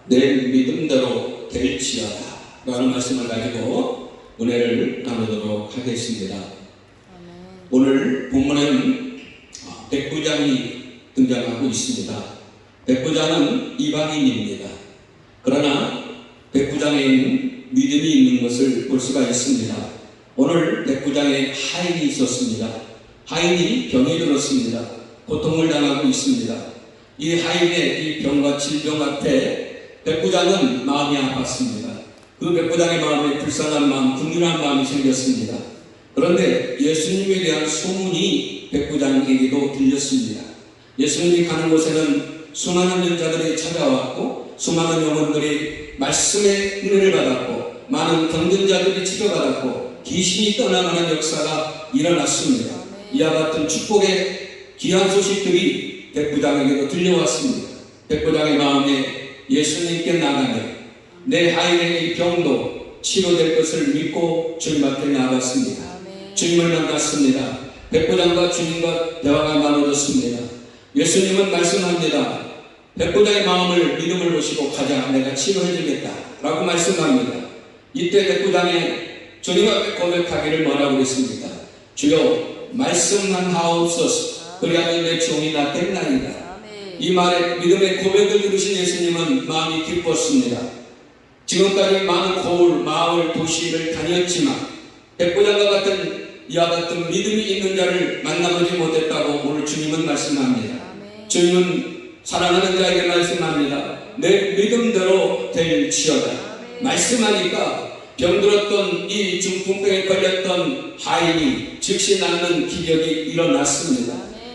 내 믿음대로 될지어다 라는 말씀을 가지고 은혜를 나누도록 하겠습니다. 오늘 본문에는 백부장이 등장하고 있습니다. 백부장은 이방인입니다. 그러나 백부장에는 믿음이 있는 것을 볼 수가 있습니다. 오늘 백부장에 하인이 있었습니다. 하인이 병이 들었습니다. 고통을 당하고 있습니다. 이 하인의 이 병과 질병 앞에 백부장은 마음이 아팠습니다. 그 백부장의 마음에 불쌍한 마음, 긍휼한 마음이 생겼습니다. 그런데 예수님에 대한 소문이 백부장에게도 들렸습니다. 예수님이 가는 곳에는 수많은 연자들이 찾아왔고 수많은 영혼들이 말씀의 은혜를 받았고 많은 병든자들이 치료받았고 귀신이 떠나가는 역사가 일어났습니다. 이와 같은 축복의 귀한 소식들이 백부장에게도 들려왔습니다. 백부장의 마음에 예수님께 나가며 내 하인의 이 병도 치료될 것을 믿고 주님 앞에 나갔습니다. 주님을 만났습니다. 백부장과 주님과 대화가 나눠졌습니다. 예수님은 말씀합니다. 백부장의 마음을 믿음을 보시고 가자, 내가 치료해주겠다 라고 말씀합니다. 이때 백부장의 주님 앞에 고백하기를 뭐라고 했습니까? 주여 말씀만 하옵소서, 그리하면 내 종이 낫겠나이다. 이 말에 믿음의 고백을 들으신 예수님은 마음이 기뻤습니다. 지금까지 많은 고을, 마을, 도시를 다녔지만 백부장과 같은 이와 같은 믿음이 있는 자를 만나보지 못했다고 오늘 주님은 말씀합니다. 주님은 사랑하는 자에게 말씀합니다. 내 믿음대로 될지어다. 말씀하니까 병들었던 이 중풍병에 걸렸던 하인이 즉시 낫는 기적이 일어났습니다.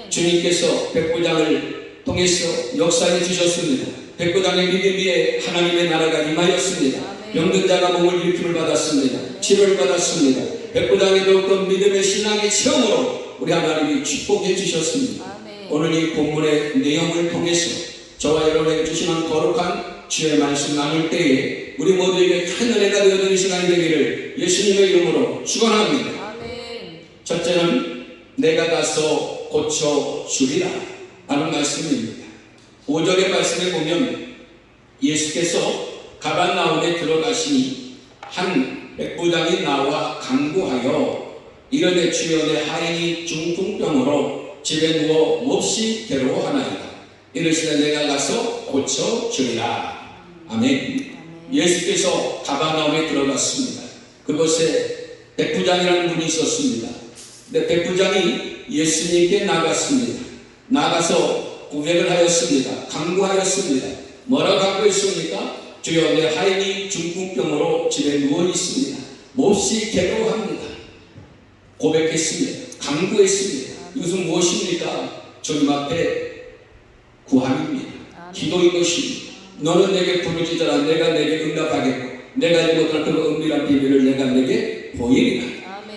주님께서 백부장을 통해서 역사해 주셨습니다. 백부장의 믿음 위에 하나님의 나라가 임하였습니다. 병든 자가 몸을 일으킴을 받았습니다. 치료를 받았습니다. 백부장의 더욱더 믿음의 신앙의 체험으로 우리 하나님이 축복해 주셨습니다. 오늘 이 본문의 내용을 통해서 저와 여러분에게 주시는 거룩한 주의 말씀 나눌 때에 우리 모두에게 큰 은혜가 되어지는 시간이 되기를 예수님의 이름으로 축원합니다. 첫째는 내가 가서 고쳐주리라 하는 말씀입니다. 5절의 말씀에 보면 예수께서 가버나움에 들어가시니 한 백부장이 나와 간구하여 이르되 주여 내 하인이 중풍병으로 집에 누워 몹시 괴로워하나이다. 이르시되 내가 가서 고쳐주리라. 아멘. 예수께서 가버나움에 들어갔습니다. 그곳에 백부장이라는 분이 있었습니다. 근데 백부장이 예수님께 나갔습니다. 나가서 고백을 하였습니다. 간구하였습니다. 뭐라고 간구했습니까? 주여 내 하인이 중풍병으로 집에 누워 있습니다. 몹시 괴로워합니다. 고백했습니다. 간구했습니다. 이것은 무엇입니까? 주님 앞에 구함입니다. 기도인 것입니다. 너는 내게 부르짖어라. 내가 내게 응답하겠고 내가 알지 못할 그 은밀한 비밀을 내가 내게 보이리라.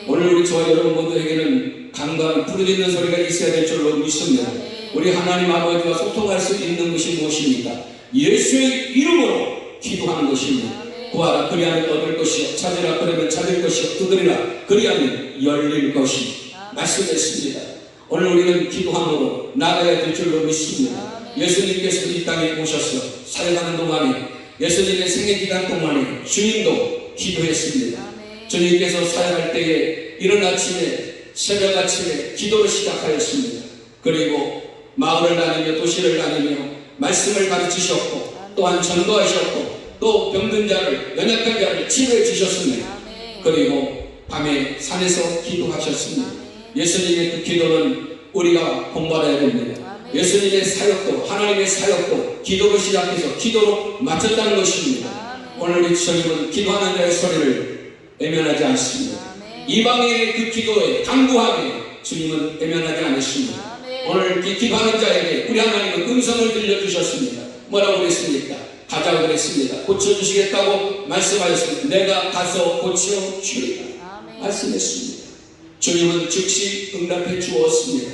오늘 우리 저와 여러분 모두에게는 간과한 부르짖는 소리가 있어야 될 줄로 믿습니다. 우리 하나님 아버지와 소통할 수 있는 것이 무엇입니까? 예수의 이름으로 기도하는 것입니다. 구하라 그리하면 얻을 것이요, 찾으라 그러면 찾을 것이요, 두드리라 그리하면 열릴 것이 말씀했습니다. 오늘 우리는 기도함으로 나가야 될 줄로 믿습니다. 예수님께서 이 땅에 오셔서 살아가는 동안에 예수님의 생애기간 동안에 주님도 기도했습니다. 주님께서 사역할 때에 이른 아침에 새벽 아침에 기도를 시작하였습니다. 그리고 마을을 다니며 도시를 다니며 말씀을 가르치셨고 또한 전도하셨고 또 병든 자를, 연약한 자를 치료해 주셨습니다. 그리고 밤에 산에서 기도하셨습니다. 예수님의 그 기도는 우리가 본받아야 됩니다. 예수님의 사역도, 하나님의 사역도 기도로 시작해서 기도로 마쳤다는 것입니다. 오늘 우리 주님은 기도하는 자의 소리를 외면하지 않습니다. 이방인의 그 기도에 간구하게 주님은 외면하지 않으십니다. 오늘 기도하는 자에게 우리 하나님은 음성을 들려주셨습니다. 뭐라고 그랬습니까? 가자고 그랬습니다. 고쳐주시겠다고 말씀하셨습니다. 내가 가서 고쳐주리라 말씀했습니다. 주님은 즉시 응답해 주었습니다.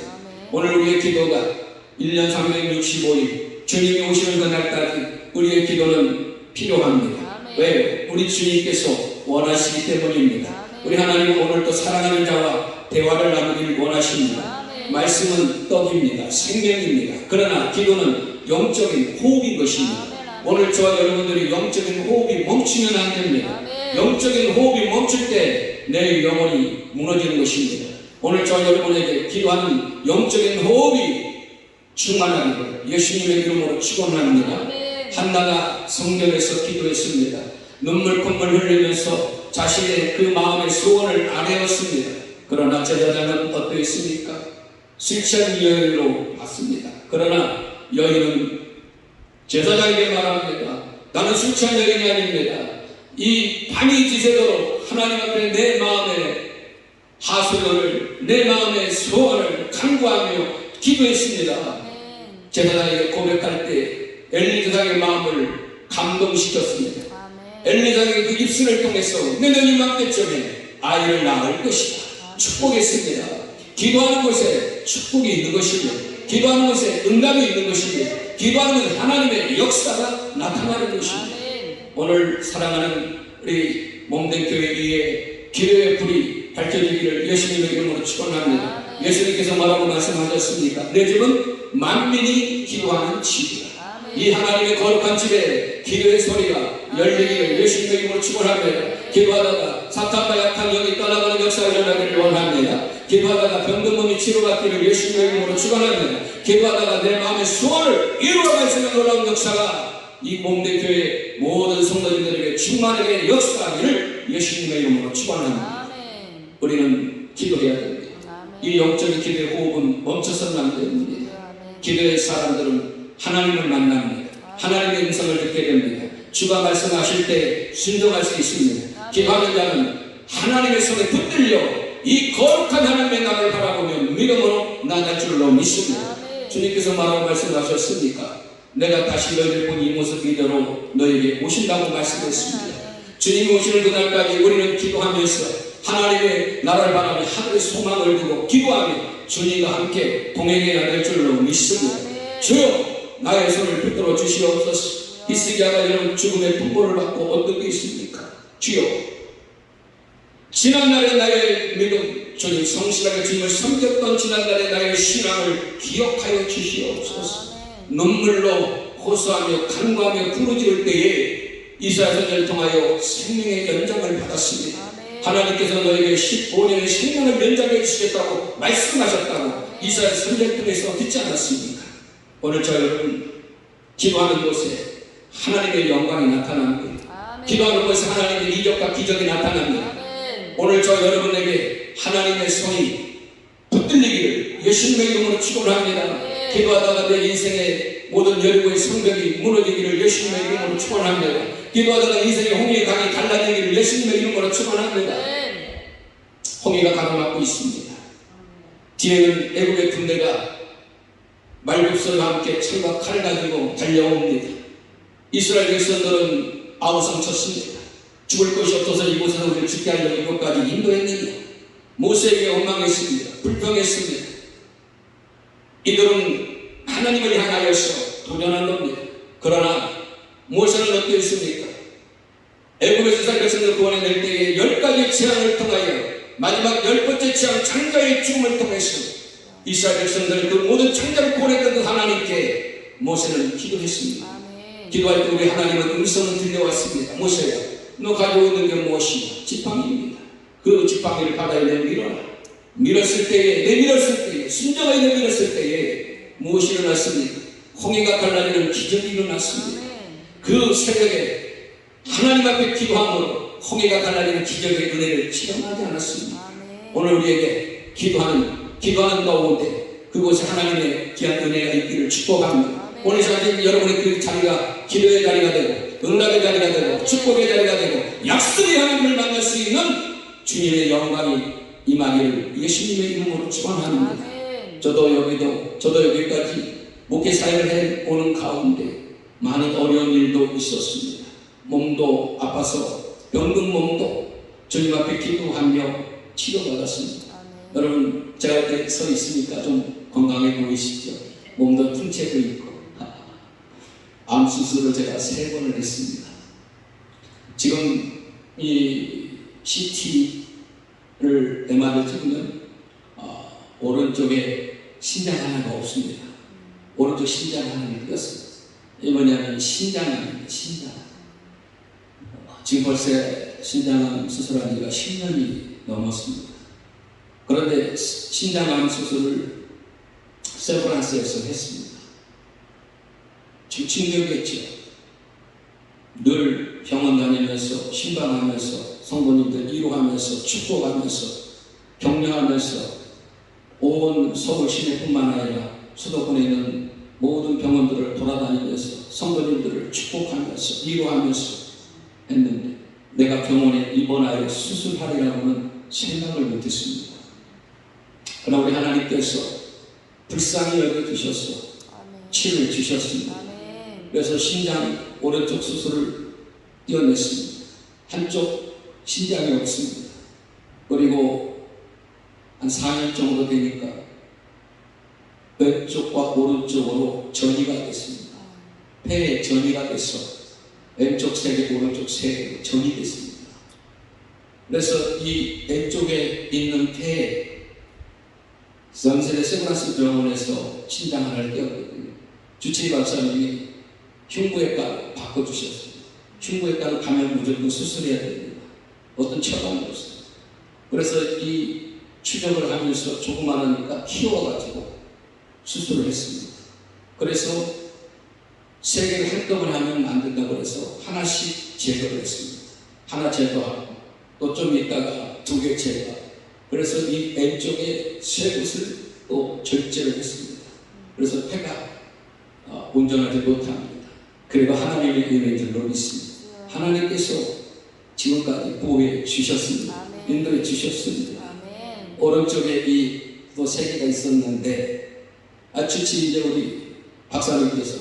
오늘 우리의 기도가 1년 365일 주님이 오시는 그날까지 우리의 기도는 필요합니다. 왜? 우리 주님께서 원하시기 때문입니다. 우리 하나님은 오늘도 사랑하는 자와 대화를 나누기를 원하십니다. 말씀은 떡입니다. 생명입니다. 그러나 기도는 영적인 호흡인 것입니다. 오늘 저와 여러분들이 영적인 호흡이 멈추면 안 됩니다. 영적인 호흡이 멈출 때 내 영혼이 무너지는 것입니다. 오늘 저와 여러분에게 기도하는 영적인 호흡이 충만하기를 예수님의 이름으로 축원합니다. 한나가 성전에서 기도했습니다. 눈물 콧물 흘리면서 자신의 그 마음의 소원을 아뢰었습니다. 그러나 제자장은 어떠했습니까? 술 취한 여인으로 봤습니다. 그러나 여인은 제사장에게 말합니다. 나는 술 취한 여인이 아닙니다. 이 밤이 지새도록 하나님 앞에 내 마음의 하소연을, 내 마음의 소원을 간구하며 기도했습니다. 제사장에게 고백할 때 엘리사의 마음을 감동시켰습니다. 엘리사의 그 입술을 통해서 내년 이맘때쯤에 아이를 낳을 것이다. 축복했습니다. 기도하는 곳에 축복이 있는 것이며, 기도하는 곳에 응답이 있는 것이며, 기도하는 곳에 하나님의 역사가 나타나는 것입니다. 오늘 사랑하는 우리 몸된 교회 위에 기도의 불이 밝혀지기를 예수님의 이름으로 축원합니다. 예수님께서 뭐라고 말씀하셨습니까? 내 집은 만민이 기도하는 집이다. 이 하나님의 거룩한 집에 기도의 소리가 열리기를 예수님의 이름으로 축원합니다. 기도하다가 사탄과 약한 영이 떠나가는 역사가 일어나기를 원합니다. 기도하다가 병든 몸이 치료받기를 예수님의 이름으로 축원합니다. 기도하다가 내 마음의 소원을 이루어갈 수 있는 놀라운 역사가 이 몸된 교회 모든 성도님들에게 충만하게 역사하기를 예수님의 이름으로 축원합니다. 우리는 기도해야 됩니다. 이 영적인 기도의 호흡은 멈춰서는 안 됩니다. 기도의 사람들은 하나님을 만납니다. 하나님의 음성을 듣게 됩니다. 주가 말씀하실 때 순종할 수 있습니다. 기도하는 자는 하나님의 손에 붙들려 이 거룩한 하나님의 나라를 바라보며 믿음으로 나갈 줄로 믿습니다. 주님께서 뭐라고 말씀하셨습니까? 내가 다시 너희를 본 이 모습 이대로 너에게 오신다고 말씀했습니다. 주님이 오시는 그날까지 우리는 기도하면서 하나님의 나라를 바라며 하늘의 소망을 두고 기도하며 주님과 함께 동행해야 될 줄로 믿습니다. 주여 나의 손을 붙들어 주시옵소서. 히스기야가 이런 죽음의 풍보를 받고 어떤 게 있습니까? 주여 지난날의 나의 믿음, 주님 성실하게 주님을 섬겼던 지난날의 나의 신앙을 기억하여 주시옵소서. 눈물로 호소하며 간구하며 부르짖을 때에 이사야 선지자를 통하여 생명의 연장을 받았습니다. 하나님께서 너에게 15년의 생명을 연장해 주시겠다고 말씀하셨다고 이사야 선지자를 통해서 듣지 않았습니까? 오늘 저 여러분 기도하는 곳에 하나님의 영광이 나타납니다. 기도하는 곳에 하나님의 이적과 기적이 나타납니다. 오늘 저 여러분에게 하나님의 손이 붙들리기를 예수님의 이름으로 축원합니다. 기도하다가 내 인생의 모든 열고의 성벽이 무너지기를 예수님의 이름으로 축원합니다. 기도하다가 인생의 홍해의 강이 갈라지기를 예수님의 이름으로 축원합니다. 홍해가 가로막고 있습니다. 뒤에는 애국의 군대가 말굽소리와 함께 철과 칼을 가지고 달려옵니다. 이스라엘 백성들은 아우성 쳤습니다. 죽을 것이 없어서 이곳에서 우리를 죽게 하려고 이곳까지 인도했느냐. 모세에게 원망했습니다. 불평했습니다. 이들은 하나님을 향하여서 도전한 겁니다. 그러나 모세는 어떻습니까? 애굽에서 이스라엘 백성들을 구원해낼 때에 10가지 재앙을 통하여 마지막 10번째 재앙 창자의 죽음을 통해서 이스라엘 백성들 그 모든 창자를 구원했던 그 하나님께 모세는 기도했습니다. 기도할 때 우리 하나님은 음성을 들려왔습니다. 모세야 너 가지고 있는 게 무엇이냐? 지팡이입니다. 그 지팡이를 바다에 내밀어라. 밀었을 때에 순종하게 내밀었을 때에 무엇이 일어났습니까? 홍해가 갈라지는 기적이 일어났습니다. 그 새벽에 하나님 앞에 기도함으로 홍해가 갈라지는 기적의 은혜를 체험하지 않았습니까? 오늘 우리에게 기도하는 가운데 그곳에 하나님의 귀한 은혜가 있기를 축복합니다. 오늘 사실 여러분의 그 자리가 기도의 자리가 되고 응답의 자리가 되고 축복의 자리가 되고 약속의 하나님을 만날 수 있는 주님의 영광이 임하기를 예수님의 이름으로 축원합니다. 저도 여기까지 목회 사역을 해오는 가운데 많은 어려운 일도 있었습니다. 몸도 아파서 병든 몸도 주님 앞에 기도하며 치료받았습니다. 여러분 제가 이렇게 서 있으니까 좀 건강해 보이시죠? 몸도 퉁채도 있고 암 수술을 제가 3번을 했습니다. 지금 이 CT를 MR을 찍으면 오른쪽에 심장 하나가 없습니다. 오른쪽 심장 하나는 떴습니다. 이 뭐냐면 신장암입니다. 신장. 지금 벌써 신장암 수술한 지가 10년이 넘었습니다. 그런데 신장암 수술을 세브란스에서 했습니다. 좀 충격이었죠. 늘 병원 다니면서 신방하면서 성도님들 위로하면서 축복하면서 격려하면서 온 서울 시내뿐만 아니라 수도권에 있는 모든 병원들을 돌아다니면서 성도님들을 축복하면서 위로하면서 했는데 내가 병원에 입원하여 수술하리라고는 생각을 못했습니다. 그러나 우리 하나님께서 불쌍히 여겨주셔서 치료를 주셨습니다. 그래서 신장 오른쪽 수술을 떼어냈습니다. 한쪽 신장이 없습니다. 그리고 한 4년 정도 되니까 왼쪽과 오른쪽으로 전이가 됐습니다. 폐에 전이가 됐어. 왼쪽 3개, 오른쪽 3개 전이 됐습니다. 그래서 이 왼쪽에 있는 폐에 성세대 세브란스 병원에서 신장 하나를 떼었거든요. 주치의 박사님이 흉부외과로 바꿔주셨습니다. 흉부외과는 가면 무조건 수술해야 됩니다. 어떤 처방이 없어요. 그래서 이 추적을 하면서 조그마하니까 키워가지고 수술을 했습니다. 그래서 3개를 한꺼번에 하면 안 된다고 해서 하나씩 제거를 했습니다. 하나 제거하고 또 좀 있다가 2개 제거. 그래서 이 왼쪽에 3곳을 또 절제를 했습니다. 그래서 폐가 온전하지 못합니다. 그리고 하나님의 은혜들로 믿습니다. 하나님께서 지금까지 보호해 주셨습니다. 인도해 주셨습니다. 오른쪽에 이 또 3개가 있었는데 주치 이제 우리 박사님께서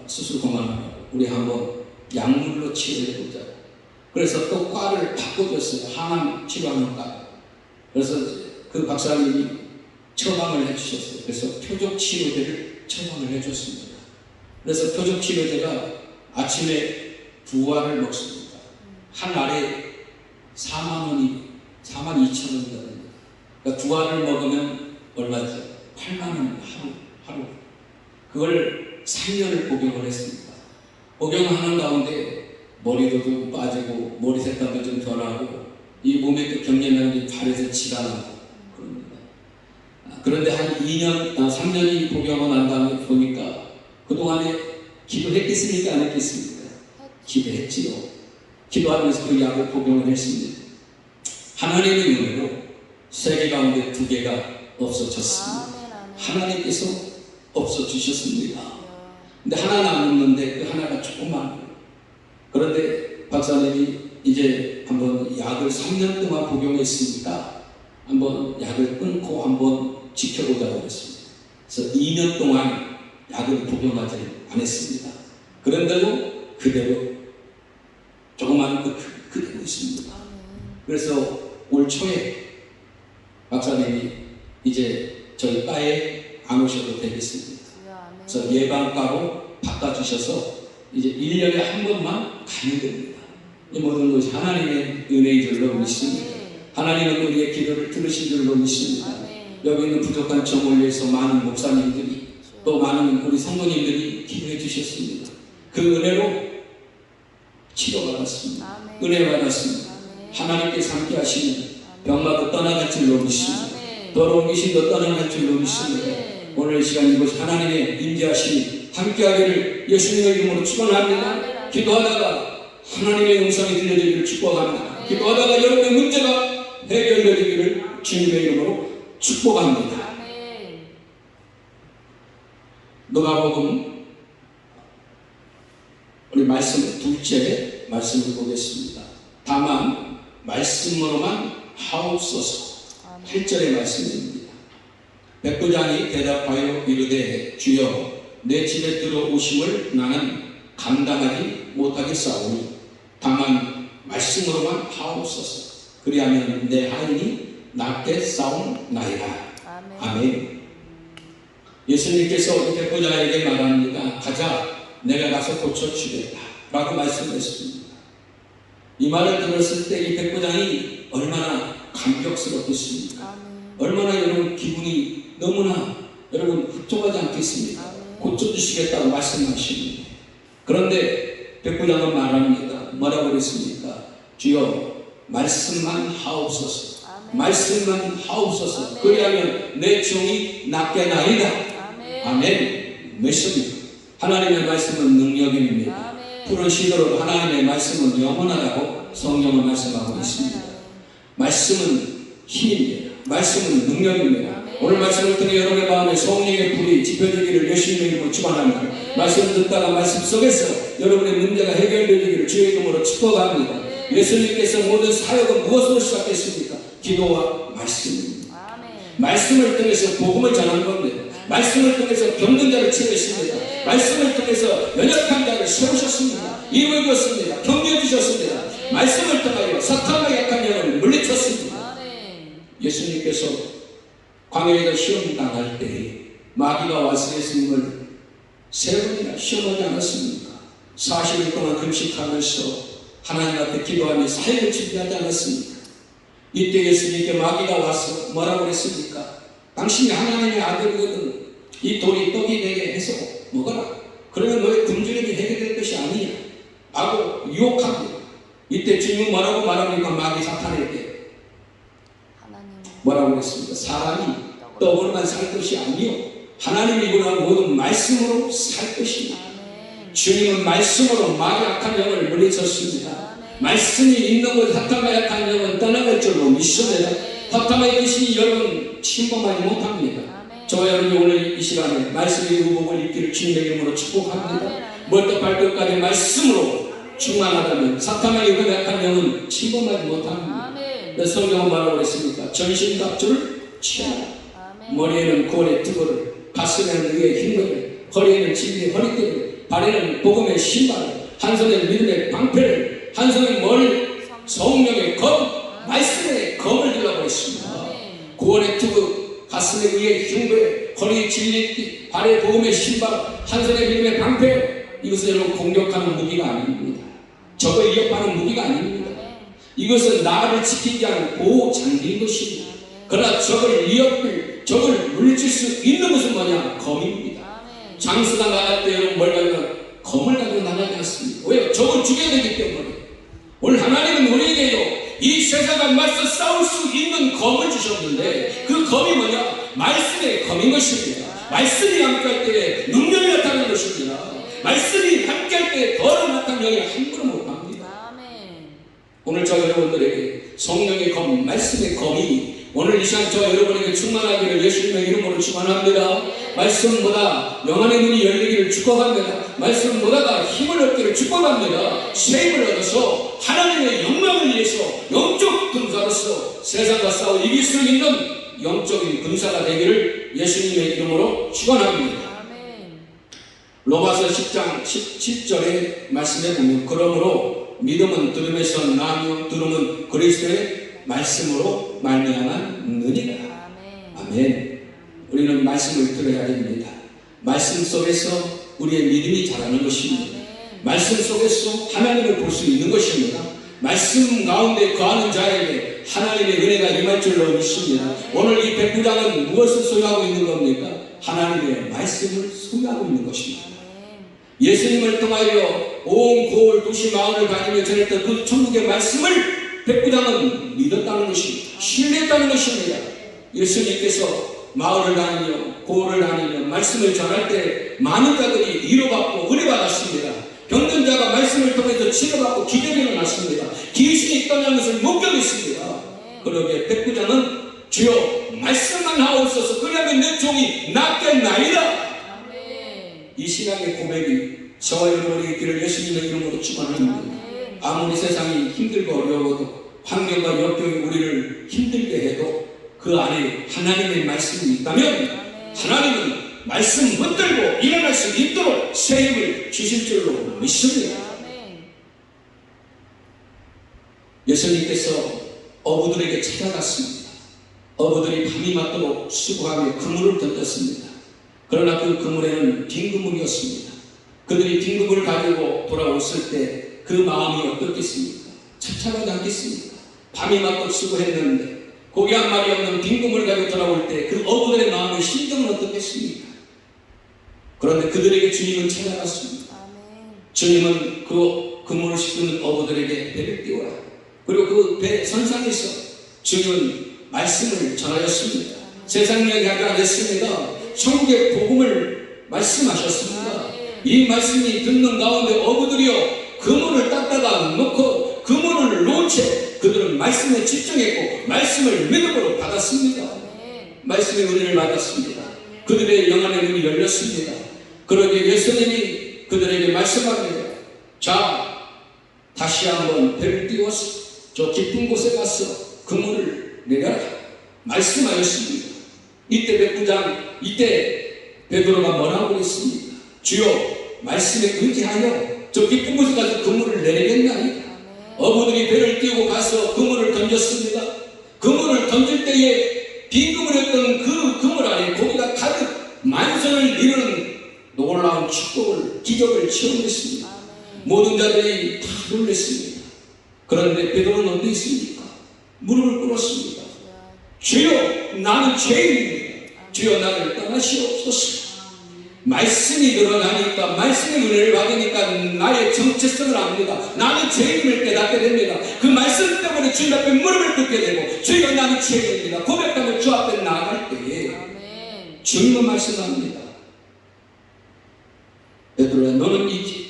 수술 그만하고 우리 한번 약물로 치료해보자. 그래서 또 과를 바꿔줬어요. 항암 치료하는 과. 그래서 그 박사님이 처방을 해주셨어요. 그래서 표적 치료제를 처방을 해줬습니다. 그래서 표적 치료제가 아침에 2알을 먹습니다. 한 알에 42,000원입니다. 그러니까 2알을 먹으면 얼마죠? 8만원 하루. 그걸 3년을 복용을 했습니다. 복용하는 가운데 머리도 좀 빠지고 머리 색깔도 좀 변하고 이 몸에 또 경련이 발에서 치가 나고 그럽니다. 그런데 한 3년이 복용하고 난 다음에 보니까 그동안에 기도했겠습니까? 안 했겠습니까? 기도했지요. 기도하면서 그 약을 복용을 했습니다. 하나님의 은혜로 3개 가운데 2개가 없어졌습니다. 하나님께서 없어주셨습니다. 근데 하나 남았는데 그 하나가 조금만. 그런데 박사님이 이제 한번 약을 3년 동안 복용했으니까 한번 약을 끊고 한번 지켜보자고 했습니다. 그래서 2년 동안 약을 복용하지 않았습니다. 그런데도 그대로 조금만 그대로 있습니다. 그래서 올 초에 박사님이 이제 저희 과에 안 오셔도 되겠습니다. 그래서 예방과로 바꿔주셔서 이제 1년에 한 번만 가면 됩니다. 이 모든 것이 하나님의 은혜인 줄로 믿습니다. 하나님은 우리의 기도를 들으신 줄로 믿습니다. 여기 있는 부족한 점을 위해서 많은 목사님들이 또 많은 우리 성도님들이 기도해 주셨습니다. 그 은혜로 치료받았습니다. 은혜 받았습니다. 하나님께서 함께 하시면 병마도 떠나갈 줄로 믿습니다. 더러운 귀신도 떠나갈 줄로 믿습니다. 오늘 이 시간 이곳 하나님의 임재하심이 함께하기를 예수님의 이름으로 축원합니다. 기도하다가 하나님의 음성이 들려지기를 축복합니다. 기도하다가 여러분의 문제가 해결되기를 주님의 이름으로 축복합니다. 누가복음 우리 말씀 둘째 말씀을 보겠습니다. 다만 말씀으로만 하옵소서. 8절의 말씀입니다. 백부장이 대답하여 이르되 주여 내 집에 들어오심을 나는 감당하지 못하겠사오니 다만 말씀으로만 하옵소서. 그리하면 내 하인이 낫게 싸움나이다. 아멘. 예수님께서 이 백부장에게 말합니다. 가자, 내가 가서 고쳐주겠다 라고 말씀했습니다. 이 말을 들었을 때 이 백부장이 얼마나 감격스럽겠습니까? 얼마나 여러분 기분이 너무나 여러분 흡족하지 않겠습니까? 고쳐주시겠다고 말씀하십니다. 그런데 백부장은 말합니다. 뭐라고 그랬습니까? 주여 말씀만 하옵소서. 말씀만 하옵소서. 그리하면 내 종이 낫겠나이다. 아멘. 믿습니다. 하나님의 말씀은 능력입니다. 푸른 시대로 하나님의 말씀은 영원하다고 성경은 말씀하고 있습니다. 말씀은 힘입니다. 말씀은 능력입니다. 오늘 말씀을 통해 여러분의 마음에 성령의 불이 지펴지기를 예수님의 이름으로 축원합니다. 말씀 듣다가 말씀 속에서 여러분의 문제가 해결되기를 주의 이름으로 축복합니다. 예수님께서 모든 사역은 무엇으로 시작했습니까? 기도와 말씀입니다. 말씀을 통해서 복음을 전하는 겁니다. 말씀을 통해서 병든 자를 치유했습니다. 말씀을 통해서 연약한 자를 세우셨습니다. 이루어 주셨습니다. 격려해 주셨습니다. 말씀을 통하여 사탄과 약한 영을 물리쳤습니다. 예수님께서 광야에서 시험 당할 때 마귀가 와서 예수님을 세 번이나 시험하지 않았습니까? 40일 동안 금식하면서 하나님 앞에 기도하며 사역을 준비하지 않았습니까? 이때 예수님께 마귀가 와서 뭐라고 했습니까? 당신이 하나님의 아들이거든 이 돌이 떡이 되게 해서 먹어라. 그러면 너의 굶주림이 해결될 것이 아니냐 라고 유혹합니다. 이때 주님은 뭐라고 말합니까? 마귀 사탄에게 뭐라고 했습니까? 사람이 떡으로만 살 것이 아니요 하나님이 이루는 모든 말씀으로 살 것입니다. 주님은 말씀으로 마귀 악한 영을 물리쳤습니다. 말씀이 있는 곳 사탄과 약한 영은 떠나갈 줄로 믿습니다. 사탄의 뜻이 여러분 침범하지 못합니다. 저와 여러분이 오늘 이 시간에 말씀의 의복을 입기를 주님의 이름으로 축복합니다. 머리부터 발끝까지 말씀으로 충만하다면 사탄의 영과 약한 영은 침범하지 못합니다. 성경은 뭐라고 했습니까? 전신갑주를 취하라. 머리에는 구원의 투구를, 가슴에는 의의 힘을, 허리에는 진리의 허리띠를, 발에는 복음의 신발을, 한 손에 믿음의 방패를, 한 손에 성령의 검, 말씀의 검을 들라고 했습니다. 구원의 투구, 가슴에 의의 흉배, 허리에 진리띠, 발에 복음의 신발, 한 손에 믿음의 방패. 이것은 여러분 공격하는 무기가 아닙니다. 적을 위협하는 무기가 아닙니다. 이것은 나를 지키지 않은 보호 장비인 것입니다. 그러나 적을 적을 물리칠 수 있는 것은 뭐냐? 검입니다. 장수가 나갈 때 여러분 뭘 가지고 검을 가지고 나가지 않습니다. 왜요? 적을 죽여야 되기 때문에. 오늘 하나님은 우리에게요 이 세상과 맞서 싸울 수 있는 검을 주셨는데 그 검이 뭐냐? 말씀의 검인 것입니다. 말씀이 함께할 때 능력이 나타나는 것입니다. 말씀이 함께할 때 더러운 나타난 영이 함부로 못합니다. 오늘 저 여러분들에게 성령의 검, 말씀의 검이 오늘 이 시간 저 여러분에게 충만하기를 예수님의 이름으로 축원합니다. 말씀보다 영안의 눈이 열리기를 축복합니다. 말씀보다가 힘을 얻기를 축복합니다. 새 힘을 얻어서 하나님의 영광을 위해서 영적 군사로서 세상과 싸워 이길 수 있는 영적인 군사가 되기를 예수님의 이름으로 축원합니다. 로마서 10장 17절의 말씀에 보면 그러므로 믿음은 들음에서 나며 들음은 그리스도의 말씀으로 말미암았느니라. 아멘. 우리는 말씀을 들어야 됩니다. 말씀 속에서 우리의 믿음이 자라는 것입니다. 말씀 속에서 하나님을 볼 수 있는 것입니다. 말씀 가운데 거하는 자에게 하나님의 은혜가 임할 줄로 믿습니다. 오늘 이 백부장은 무엇을 소유하고 있는 겁니까? 하나님의 말씀을 소유하고 있는 것입니다. 예수님을 통하여 온 고을 도시 마을을 다니며 전했던 그 천국의 말씀을 백부장은 믿었다는 것입니다. 신뢰했다는 것입니다. 예수님께서 마을을 다니며 고을을 다니며 말씀을 전할 때 많은 자들이 위로받고 은혜받았습니다. 병든 자가 말씀을 통해서 치료받고 기적이 일어났습니다. 귀신이 떠난 것을 목격했습니다. 그러기에 백부장은 주여 말씀만 하옵소서 그리하면 내 종이 낫겠나이다. 이 신앙의 고백이 저와 여러분에게 있기를 예수님의 이름으로 축원합니다. 아무리 세상이 힘들고 어려워도 환경과 역경이 우리를 힘들게 해도 그 안에 하나님의 말씀이 있다면 하나님은 말씀 붙들고 일어날 수 있도록 새 힘을 주실 줄로 믿습니다. 예수님께서 어부들에게 찾아갔습니다. 어부들이 밤이 맞도록 수고하며 그물을 던졌습니다. 그러나 그 그물에는 빈 그물이었습니다. 그들이 빈 그물을 가지고 돌아왔을 때 그 마음이 어떻겠습니까? 착착하지 않겠습니까? 밤이 맞도록 수고했는데 고기 한 마리 없는 빈 그물을 가지고 돌아올 때 그 어부들의 마음의 심정은 어떻겠습니까? 그런데 그들에게 주님은 찾아갔습니다. 주님은 그 그물을 싣는 어부들에게 배를 띄워라. 그리고 그 배 선상에서 주님은 말씀을 전하였습니다. 세상 이야기 하지 않았습니다. 천국의 복음을 말씀하셨습니다. 이 말씀이 듣는 가운데 어부들이여 그물을 땄다가 놓고 그물을 놓은 채 그들은 말씀에 집중했고 말씀을 믿음으로 받았습니다. 말씀의 은혜를 받았습니다. 그들의 영안의 문이 열렸습니다. 그러기에 예수님이 그들에게 말씀합니다. 자, 다시 한번 배를 띄워서 저 깊은 곳에 가서 그물을 내려라 말씀하였습니다. 이때 백부장, 이때 베드로가 뭐라고 했습니까? 주여, 말씀에 의지하여 저 깊은 곳에 가서 그물을 내리겠나이까? 어부들이 배를 띄우고 가서 그물을 던졌습니다. 그물을 던질 때에 빈 그물이었던 그 그물 안에 고기가 가득 만선을 이루는 놀라운 축복을, 기적을 체험했습니다. 모든 자들이 다 놀랐습니다. 그런데 베드로는 어디 있습니까? 무릎을 꿇었습니다. 주여, 나는 죄인입니다. 주여, 나를 떠나시옵소서. 말씀이 늘어나니까, 말씀의 은혜를 받으니까 나의 정체성을 압니다. 나는 죄인임을 깨닫게 됩니다. 그 말씀 때문에 주님 앞에 무릎을 꿇게 되고, 주여, 나는 죄인입니다. 고백하며 주 앞에 나아갈 때에 주님은 말씀합니다. 베드로야, 너는 이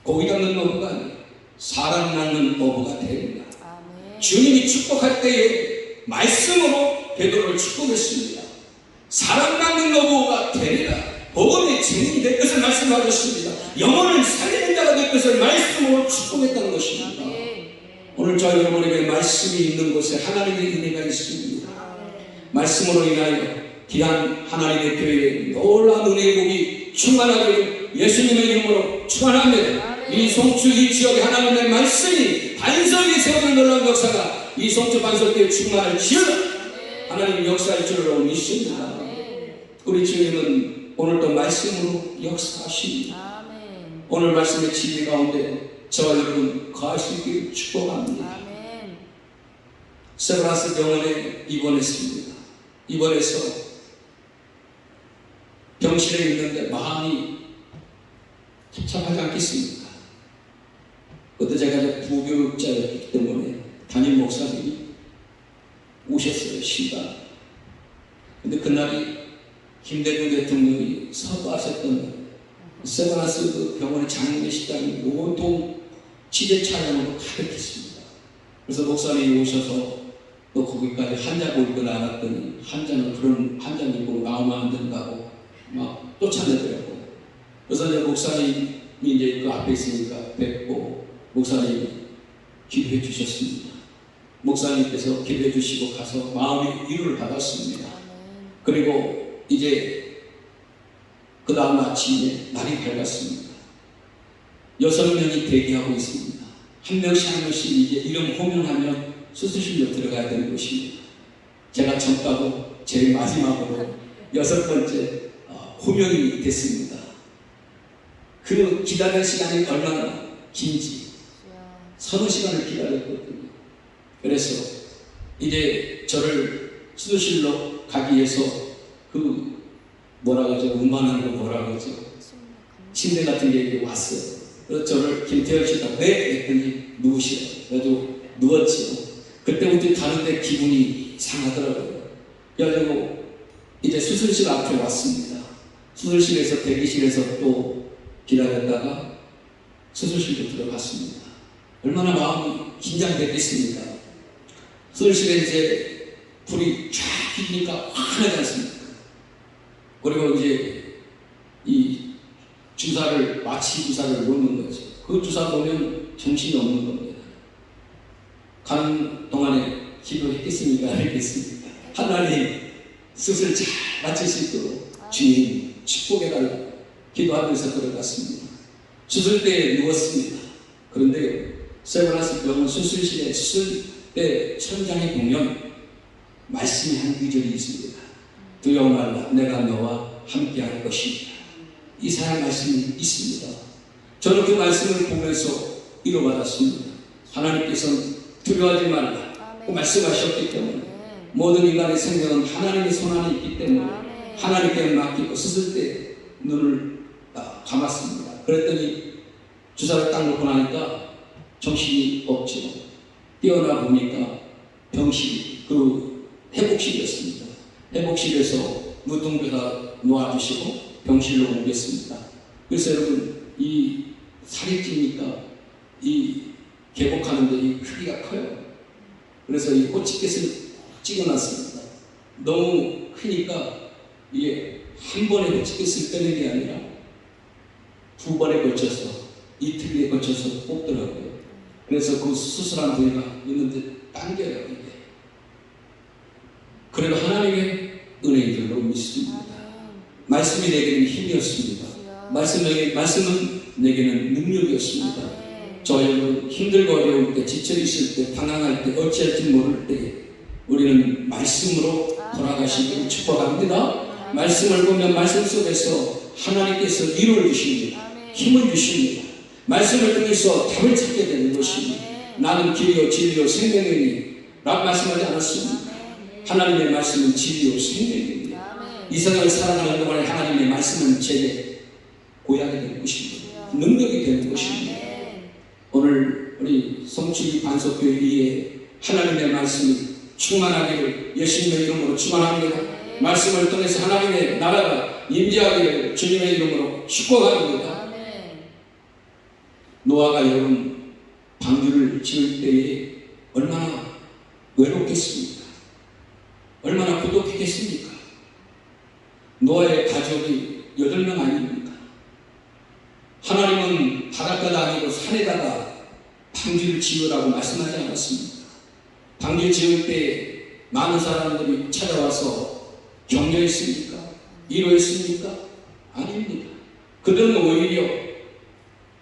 고기 잡는 어부가 아니야. 사람 낳는 어부가 됩니다. 주님이 축복할 때에 말씀으로 베드로를 축복했습니다. 사람 낳는 어부가 되리라. 복음의 증인이 될 것을 말씀하셨습니다. 영혼을 살리는 자가 될 것을 말씀으로 축복했다는 것입니다. 오늘 저 여러분에게 말씀이 있는 곳에 하나님의 은혜가 있습니다. 말씀으로 인하여 귀한 하나님의 교회에 놀라운 은혜의 복이 충만하기를 예수님의 이름으로 축원합니다. 이 송추 이 지역에 하나님의 말씀이 반석이 세워진 놀라운 역사가 이 송추 반석교회 충만할지어다. 하나님 역사할 줄로 믿습니다. 우리 주님은 오늘도 말씀으로 역사하십니다. 오늘 말씀의 진리 가운데 저와 여러분 거하시길 축복합니다. 세브란스 병원에 입원했습니다. 입원해서 병실에 있는데 마음이 착잡하지 않겠습니까? 그때 제가 부교육자였기 때문에 담임 목사님이 오셨어요. 시간. 근데 그날이 김대중 대통령이 서거하셨던 세브란스 그 병원의 장례 식당이 온통 취재 촬영으로 가득했습니다. 그래서 목사님이 오셔서 또 거기까지 한자고 입고 나갔더니 한자는 그런 한자를 입고 나오면 안 된다고 막 쫓아내더라고요. 그래서 이제 목사님이 이제 그 앞에 있으니까 뵙고 목사님이 기도해 주셨습니다. 목사님께서 기도해 주시고 가서 마음의 위로를 받았습니다. 그리고 이제 그 다음 아침에 날이 밝았습니다. 6명이 대기하고 있습니다. 한 명씩 한 명씩 이제 이름 호명하면 수술실로 들어가야 되는 것입니다. 제가 전가고 제일 마지막으로 6번째 호명이 됐습니다. 그 기다리는 시간이 얼마나 긴지 서너 시간을 기다렸거든요. 그래서 이제 저를 수술실로 가기 위해서 그 뭐라 그러죠? 운반하는 거 뭐라 그러죠? 침대 같은 게 왔어요. 그래서 저를 김태현 씨가 네? 했더니 누우시라. 그래도 누웠지요. 그때부터 가는데 기분이 상하더라고요. 그래가지고 이제 수술실 앞에 왔습니다. 수술실에서 대기실에서 또 기다렸다가 수술실로 들어갔습니다. 얼마나 마음이 긴장됐겠습니까? 수술실에 이제 불이 쫙 켜지니까 환하지 않습니까? 그리고 이제 이 주사를 마취 주사를 놓는 거죠. 그 주사 놓으면 정신이 없는 겁니다. 가는 동안에 기도했겠습니까? 안 했겠습니까? 하나님 수술 잘 마칠 수 있도록 주님 축복해달라고 기도하면서 들어갔습니다. 수술대에 누웠습니다. 그런데 세브란스 병원 수술실에 수술 때 천장에 보면 말씀이 한 구절이 있습니다. 두려워 말라, 내가 너와 함께 할 것이다. 이 사랑 말씀이 있습니다. 저는 그 말씀을 보면서 위로받았습니다. 하나님께서는 두려워하지 말라 그 말씀하셨기 때문에 모든 인간의 생명은 하나님의 손 안에 있기 때문에 하나님께 맡기고 수술 때 눈을 감았습니다. 그랬더니 주사를 딱 놓고 나니까 정신이 없죠. 뛰어나 보니까 병실, 회복실이었습니다. 회복실에서 무등교사 놓아주시고 병실로 옮겼습니다. 그래서 여러분, 이 살이 찌니까 이 개복하는데 이 크기가 커요. 그래서 이 호치켓을 찍어놨습니다. 너무 크니까 이게 한 번에 호치켓을 빼는 게 아니라 두 번에 걸쳐서, 이틀에 걸쳐서 뽑더라고요. 그래서 그 수술한 부위가 있는데 당겨요, 이게. 그래도 하나님의 은혜인 줄로 믿습니다. 말씀이 내게는 힘이었습니다. 말씀은 내게는 능력이었습니다. 저 여러분, 힘들고 어려울 때, 지쳐있을 때, 방황할 때, 어찌할지 모를 때 우리는 말씀으로 돌아가시기를 축복합니다. 말씀을 보면 말씀 속에서 하나님께서 위로를 주십니다. 힘을 주십니다. 말씀을 통해서 답을 찾게 되는 것입니다. 나는 길이요 진리요 생명이니 라고 말씀하지 않았습니다. 하나님의 말씀은 진리요 생명입니다. 이 세상을 살아가는 동안에 하나님의 말씀은 제게 고약이 되는 것입니다. 능력이 되는 것입니다. 오늘 우리 성취 반석교회에 하나님의 말씀이 충만하기를 예수님의 이름으로 축원합니다. 말씀을 통해서 하나님의 나라가 임재하기를 주님의 이름으로 축복합니다. 노아가 여러분 방주를 지을 때에 얼마나 외롭겠습니까? 얼마나 고독했겠습니까? 노아의 가족이 8명 아닙니까? 하나님은 바닷가가 아니고 산에다가 방주를 지으라고 말씀하지 않았습니다. 방주 지을 때 많은 사람들이 찾아와서 격려했습니까? 위로했습니까? 아닙니다. 그들은 오히려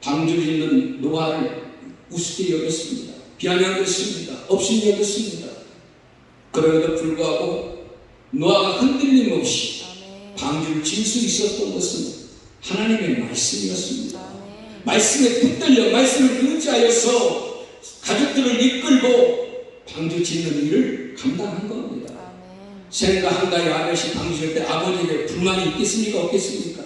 방주 짓는 노아를 우습게 여겼습니다. 비아냥했습니다. 업신 여겼습니다. 그럼에도 불구하고 노아가 흔들림 없이 방주를 지을 수 있었던 것은 하나님의 말씀이었습니다. 말씀에 붙들려 말씀을 의지하여서 가족들을 이끌고 방주 짓는 일을 감당한 겁니다. 생과 한가위 아벨이 방주 지을 때 아버지에게 불만이 있겠습니까? 없겠습니까?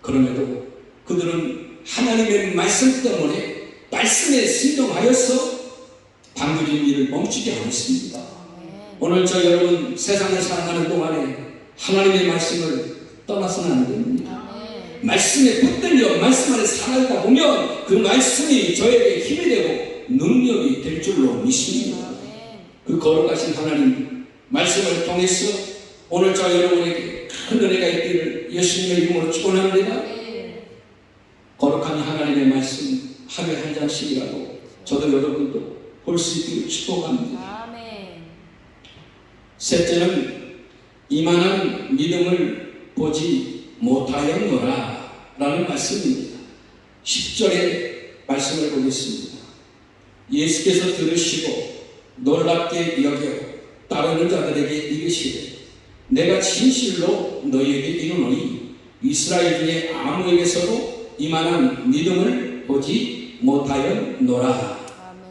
그럼에도 그들은 하나님의 말씀 때문에 말씀에 순종하여서 방주 짓는 일을 멈추지 않았습니다. 오늘 저 여러분 세상을 살아가는 동안에 하나님의 말씀을 떠나서는 안 됩니다. 말씀에 붙들려 말씀 안에 살아가다 보면 그 말씀이 저에게 힘이 되고 능력이 될 줄로 믿습니다. 그 거룩하신 하나님 말씀을 통해서 오늘 저 여러분에게 큰 은혜가 있기를 예수님의 이름으로 축원합니다. 거룩한 하나님의 말씀 하루에 한 장씩이라도 저도 여러분도 볼 수 있기를 축복합니다. 셋째는 이만한 믿음을 보지 못하였노라 라는 말씀입니다. 10절의 말씀을 보겠습니다. 예수께서 들으시고 놀랍게 여겨 따르는 자들에게 이르시되 내가 진실로 너희에게 이르노니 이스라엘 중에 아무에게서도 이만한 믿음을 보지 못하였노라.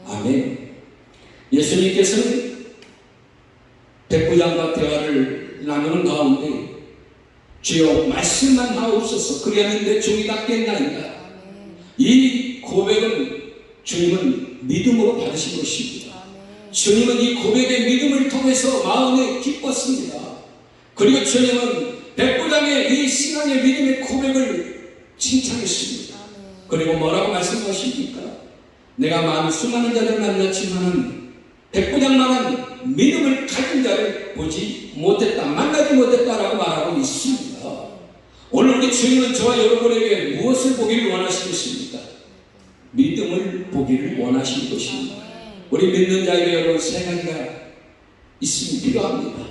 아멘. 예수님께서는 백부장과 대화를 나누는 가운데 주여 말씀만 하옵소서 그리하면 내 종이 낫겠나이다. 이 고백은 주님은 믿음으로 받으신 것입니다. 주님은 이 고백의 믿음을 통해서 마음에 기뻤습니다. 그리고 주님은 백부장의 이 신앙의 믿음의 고백을 칭찬했습니다. 그리고 뭐라고 말씀하십니까? 내가 많은 수많은 자를 만났지만 백부장만한 믿음을 가진 자를 보지 못했다, 만나지 못했다라고 말하고 있습니다. 오늘 우리 주님은 저와 여러분에게 무엇을 보기를 원하시겠습니까? 믿음을 보기를 원하시는 것입니다. 우리 믿는 자에게 여러분 세 가지가 있으면 필요합니다.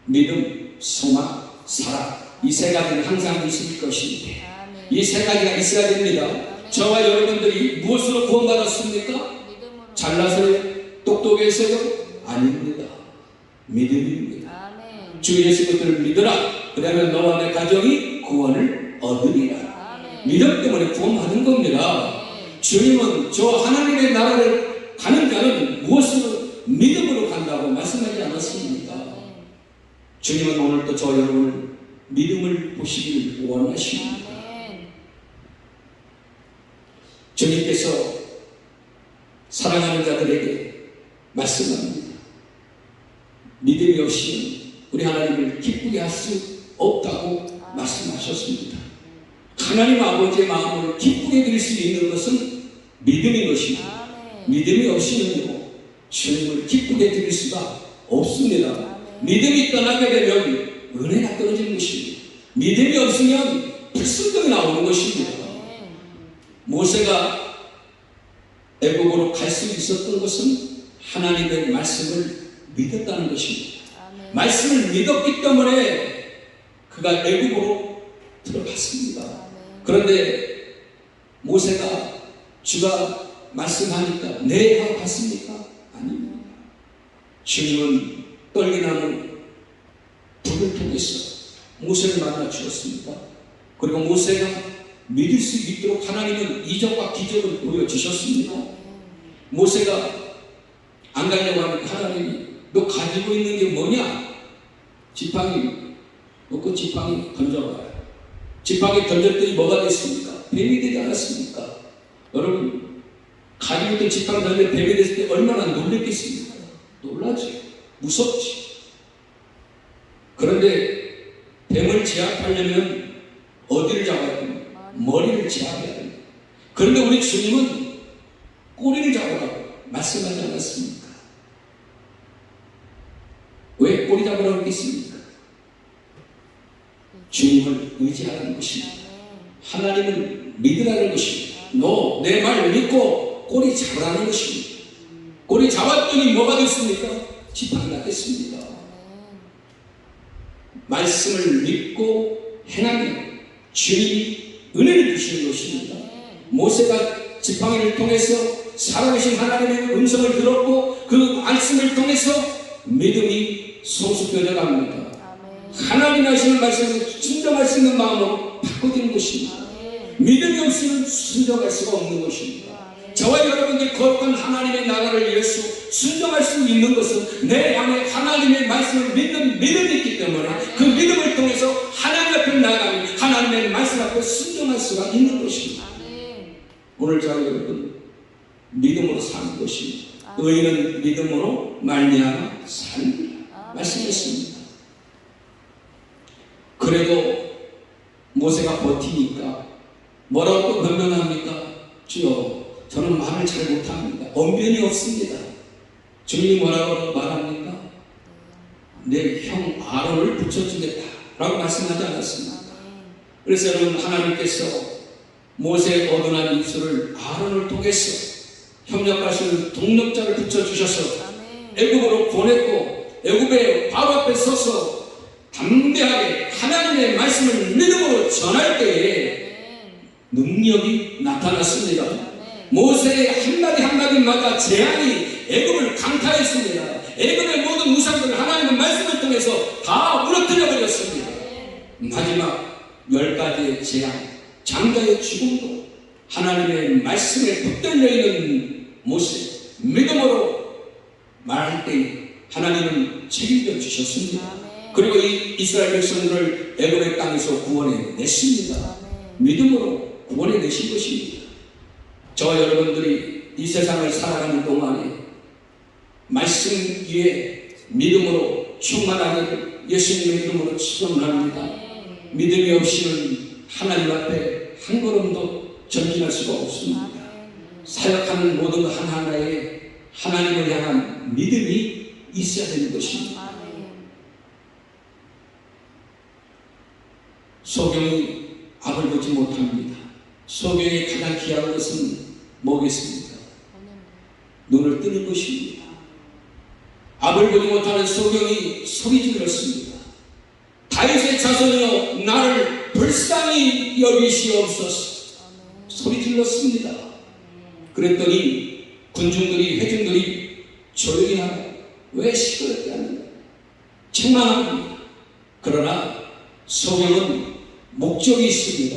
믿음, 소망, 사랑. 이 세 가지는 항상 있을 것입니다. 이 세 가지가 있어야 됩니다. 저와 여러분들이 무엇으로 구원받았습니까? 잘나서요? 똑똑해서요? 아닙니다. 믿음입니다. 주 예수 그리스도를 믿으라. 그러면 너와 내 가정이 구원을 얻으리라. 믿음 때문에 구원받은 겁니다. 주님은 저 하나님의 나라를 가는 자는 무엇으로 믿음으로 간다고 말씀하지 않았습니까? 주님은 오늘도 저 여러분을 믿음을 보시기를 원하십니다. 주님께서 사랑하는 자들에게 말씀합니다. 믿음이 없이는 우리 하나님을 기쁘게 할 수 없다고 말씀하셨습니다. 하나님 아버지의 마음을 기쁘게 드릴 수 있는 것은 믿음인 것입니다. 믿음이 없이는요, 주님을 기쁘게 드릴 수가 없습니다. 믿음이 떠나게 되면 은혜가 떨어지는 것입니다. 믿음이 없으면 불순종이 나오는 것입니다. 모세가 애국으로 갈 수 있었던 것은 하나님의 말씀을 믿었다는 것입니다. 말씀을 믿었기 때문에 그가 애국으로 들어갔습니다. 그런데 모세가 주가 말씀하니까 네 하고 갔습니까? 아닙니다. 주님은 떨기나무 불을 통해서 모세를 만나 주었습니다. 그리고 모세가 믿을 수 있도록 하나님은 이적과 기적을 보여주셨습니다. 모세가 안 가려고 하니까 하나님이 너 가지고 있는 게 뭐냐? 지팡이 놓고 지팡이 던져봐요. 지팡이 던졌더니 뭐가 됐습니까? 뱀이 되지 않았습니까? 여러분, 가지고 있던 지팡이 던져 뱀이 됐을 때 얼마나 놀랬겠습니까? 놀라지, 무섭지. 그런데 뱀을 제압하려면 어디를 잡아야 됩니까? 머리를 제압해야 됩니다. 그런데 우리 주님은 꼬리를 잡으라고 말씀하지 않았습니까? 왜 꼬리 잡으라고 했겠습니까? 주님을 의지하라는 것입니다. 하나님을 믿으라는 것입니다. 너 내 말 믿고 꼬리 잡으라는 것입니다. 꼬리 잡았더니 뭐가 됐습니까? 지팡이가 됐습니다. 말씀을 믿고 행하면 주님이 은혜를 주시는 것입니다. 모세가 지팡이를 통해서 살아계신 하나님의 음성을 들었고 그 말씀을 통해서 믿음이 성숙되어 갑니다. 하나님 하시는 말씀을 순종할 수 있는 마음으로 바꿔지는 것입니다. 믿음이 없이는 순종할 수가 없는 것입니다. 저와 여러분들이 거룩한 하나님의 나라를 위해서 순종할 수 있는 것은 내 안에 하나님의 말씀을 믿는 믿음이 있기 때문에 그 믿음을 통해서 하나님 앞에 나가면 하나님의 말씀 앞에 순종할 수가 있는 것입니다. 오늘 저와 여러분 믿음으로 사는 것입니다. 의인은 믿음으로 말미암아 살리라 말씀했습니다. 그래도 모세가 버티니까 뭐라고 변명합니까? 주여, 저는 말을 잘 못합니다. 언변이 없습니다. 주님이 뭐라고 말합니까? 내 형 아론을 붙여주겠다 라고 말씀하지 않았습니까? 그래서 여러분, 하나님께서 모세의 어둔한 입술을 아론을 통해서 협력하시는 동력자를 붙여주셔서 애굽으로 보냈고 애굽의 바로 앞에 서서 담대하게 하나님의 말씀을 믿음으로 전할 때에 능력이 나타났습니다. 모세의 한마디 한마디마다 재앙이 애굽을 강타했습니다. 애굽의 모든 우상들을 하나님의 말씀을 통해서 다 무너뜨려 버렸습니다. 마지막 10가지의 재앙, 장자의 죽음도 하나님의 말씀에 붙들려 있는 모세 믿음으로 말할 때 하나님은 책임져 주셨습니다. 그리고 이 이스라엘 백성들을 애굽의 땅에서 구원해 냈습니다. 믿음으로 구원해 내신 것입니다. 저와 여러분들이 이 세상을 살아가는 동안에 말씀 위에 믿음으로 충만하게 예수님의 이름으로 축원합니다. 믿음이 없이는 하나님 앞에 한 걸음도 전진할 수가 없습니다. 사역하는 모든 것 하나하나에 하나님을 향한 믿음이 있어야 되는 것입니다. 소경이 앞을 보지 못합니다. 소경이 가장 귀한 것은 뭐겠습니까? 눈을 뜨는 것입니다. 앞을 보지 못하는 소경이 소리 질렀습니다. 다윗의 자손이여 나를 불쌍히 여기시옵소서. 소리 질렀습니다. 그랬더니 군중들이 회중들이 조용히 하라. 왜 시끄럽게 하느냐? 책망합니다. 그러나 소경은 목적이 있습니다.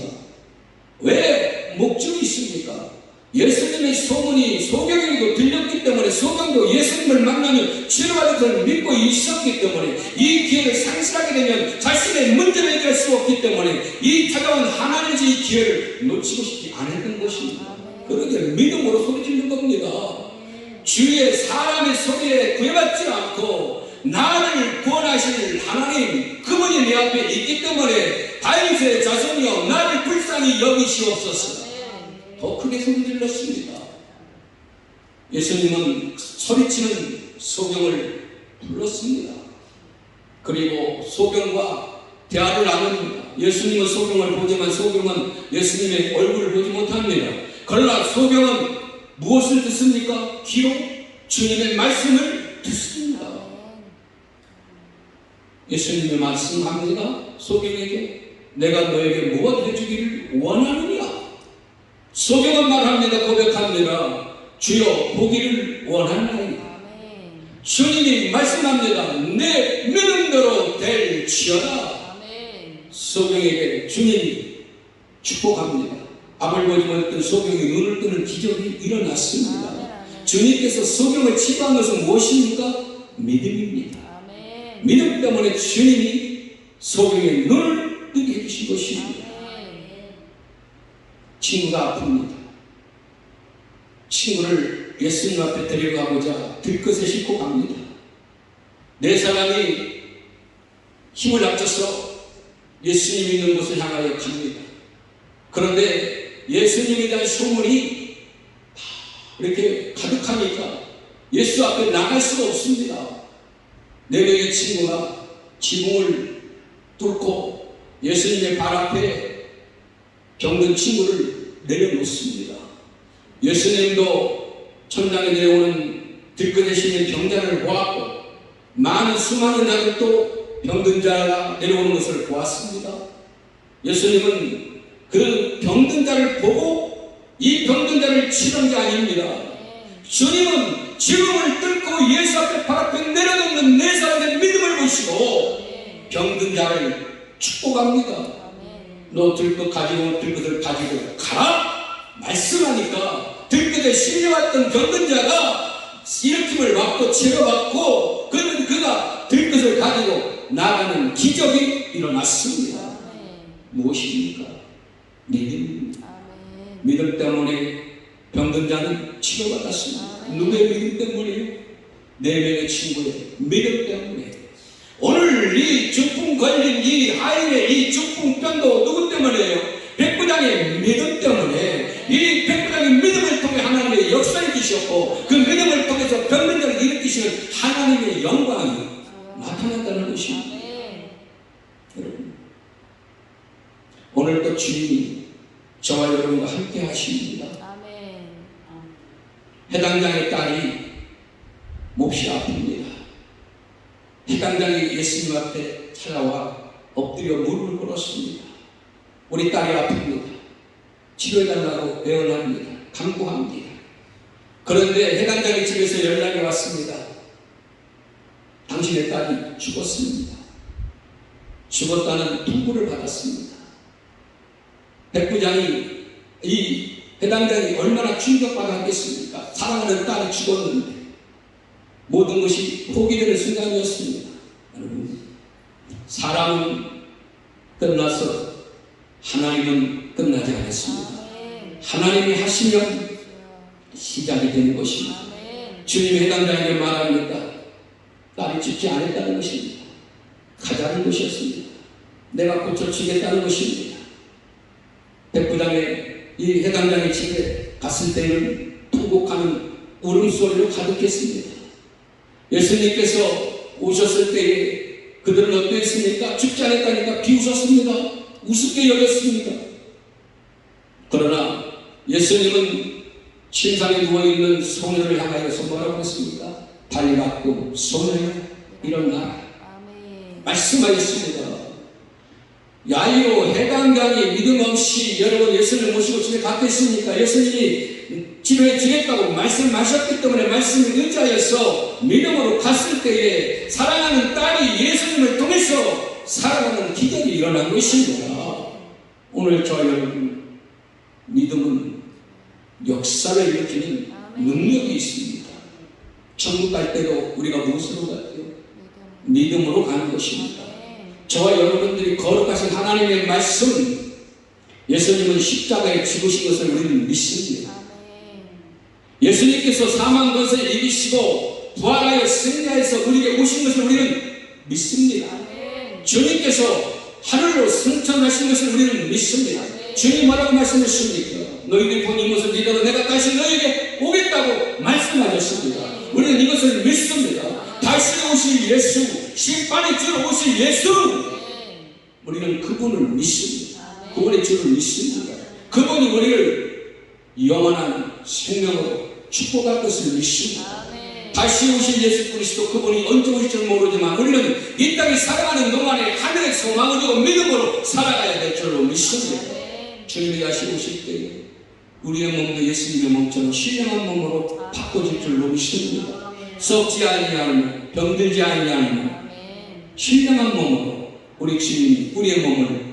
왜 목적이 있습니까? 예수님의 소문이 소경에게도 들렸기 때문에 소경도 예수님을 만나면 치료받을 것을 믿고 있었기 때문에 이 기회를 상실하게 되면 자신의 문제를 해결할 수 없기 때문에 이 찾아온 하나님의 이 기회를 놓치고 싶지 않았던 것입니다. 그러게 믿음으로 소리 지르는 겁니다. 주위의 사람의 소리에 구애받지 않고 나를 구원하실 하나님, 그분이 내 앞에 있기 때문에 다윗의 자손이여 나를 불쌍히 여기시옵소서. 더 크게 소리 질렀습니다. 예수님은 소리치는 소경을 불렀습니다. 그리고 소경과 대화를 나눕니다. 예수님은 소경을 보지만 소경은 예수님의 얼굴을 보지 못합니다. 그러나 소경은 무엇을 듣습니까? 귀로 주님의 말씀을 듣습니다. 예수님의 말씀합니다. 소경에게 내가 너에게 무엇 해주기를 원하느냐? 소경은 말합니다. 고백합니다. 주여 보기를 원하나이다. 주님이 말씀합니다. 내 믿음대로 될지어다. 소경에게 주님이 축복합니다. 앞을 보지 못했던 소경이 눈을 뜨는 기적이 일어났습니다. 주님께서 소경을 치유한 것은 무엇입니까? 믿음입니다. 믿음 때문에 주님이 소경의 눈을 뜨게 해주신 것입니다. 친구가 아픕니다. 친구를 예수님 앞에 데려가고자 들것에 싣고 갑니다. 네 사람이 힘을 합쳐서 예수님 있는 곳을 향하여 갑니다. 그런데 예수님에 대한 소문이 이렇게 가득하니까 예수 앞에 나갈 수가 없습니다. 네 명의 친구가 지붕을 뚫고 예수님의 발 앞에 병든 친구를 내려놓습니다. 예수님도 천당에 내려오는 들것에 실린 병자를 보았고 많은 수많은 자들도 병든 자가 내려오는 것을 보았습니다. 예수님은 그 병든 자를 보고 이 병든 자를 치는 게 아닙니다. 주님은 지붕을 뚫고 예수 앞에 발 앞에 내려놓는 네 사람의 믿음을 보시고 병든 자를 축복합니다. 너 들것 가지고 들것을 가지고 가라 말씀하니까 들것에 실려왔던 병든 자가 일으킴을 받고 치료받고 그가 들것을 가지고 나가는 기적이 일어났습니다. 무엇입니까? 믿음입니다. 믿음 때문에 병든 자는 치료받았습니다. 누구의 믿음 때문에요? 네 명의 친구의 믿음 때문에. 오늘 이 중풍 걸린 이 아이의 이 중풍병도 누구 때문에요? 백부장의 믿음 때문에. 이 백부장의 믿음을 통해 하나님의 역사를 주셨고 그 믿음을 통해서 병든 자를 일으키시는 하나님의 영광이 나타났다는 것입니다. 여러분, 오늘도 주님이 저와 여러분과 함께 하십니다. 해당장의 딸이 몹시 아픕니다. 해당장이 예수님 앞에 찾아와 엎드려 무릎을 꿇었습니다. 우리 딸이 아픕니다. 치료해달라고 애원합니다. 간구합니다. 그런데 해당장의 집에서 연락이 왔습니다. 당신의 딸이 죽었습니다. 죽었다는 통보를 받았습니다. 백부장이 이 해당장이 얼마나 충격받았겠습니까? 사랑하는 딸이 죽었는데 모든 것이 포기되는 순간이었습니다. 여러분, 사람은 끝나서 하나님은 끝나지 않았습니다. 하나님이 하시면 시작이 되는 것입니다. 주님이 해당장에게 말합니다. 딸이 죽지 않았다는 것입니다. 가자는 것이었습니다. 내가 고쳐주겠다는 것입니다. 백부장의 이 해당장의 집에 갔을 때는 통곡하는 울음소리로 가득했습니다. 예수님께서 오셨을 때에 그들은 어떠했습니까? 죽지 않았다니까 비웃었습니다. 우습게 여겼습니다. 그러나 예수님은 침상에 누워있는 소녀를 향하여서 뭐라고 했습니까? 달려갔고 소녀야 일어나 말씀하였습니다. 야이로 해당장이 믿음 없이 여러분 예수님을 모시고 집에 갔겠습니까? 예수님이 치료해 주겠다고 말씀하셨기 때문에 말씀을 의지하여서 믿음으로 갔을 때에 사랑하는 딸이 예수님을 통해서 살아가는 기적이 일어난 것입니다. 오늘 저와 여러분, 믿음은 역사를 일으키는 능력이 있습니다. 천국 갈 때도 우리가 무엇으로 가요? 믿음으로 가는 것입니다. 저와 여러분들이 거룩하신 하나님의 말씀, 예수님은 십자가에 죽으신 것을 우리는 믿습니다. 예수님께서 사망 권세 이기시고 부활하여 승리하여서 우리에게 오신 것을 우리는 믿습니다. 주님께서 하늘로 승천하신 것을 우리는 믿습니다. 주님 뭐라고 말씀하십니까? 너희들이 본 이것을 믿어도 내가 다시 너희에게 오겠다고 말씀하셨습니다. 우리는 이것을 믿습니다. 다시 오실 예수, 심판의 주로 오실 예수, 우리는 그분을 믿습니다. 그분의 주를 믿습니다. 그분이 우리를 영원한 생명으로 축복할 것을 믿습니다. 다시 오실 예수 그리스도, 그분이 언제 오실지 모르지만 우리는 이 땅에 살아가는 동안에 하늘의 소망을 두고 믿음으로 살아가야 될 줄로 믿습니다. 주님이 다시 오실 때에 우리의 몸도 예수님의 몸처럼 신령한 몸으로 바꿔질 줄로 믿습니다. 썩지 아니하며 병들지 아니하며 신령한 몸으로 우리 주님이 우리의 몸을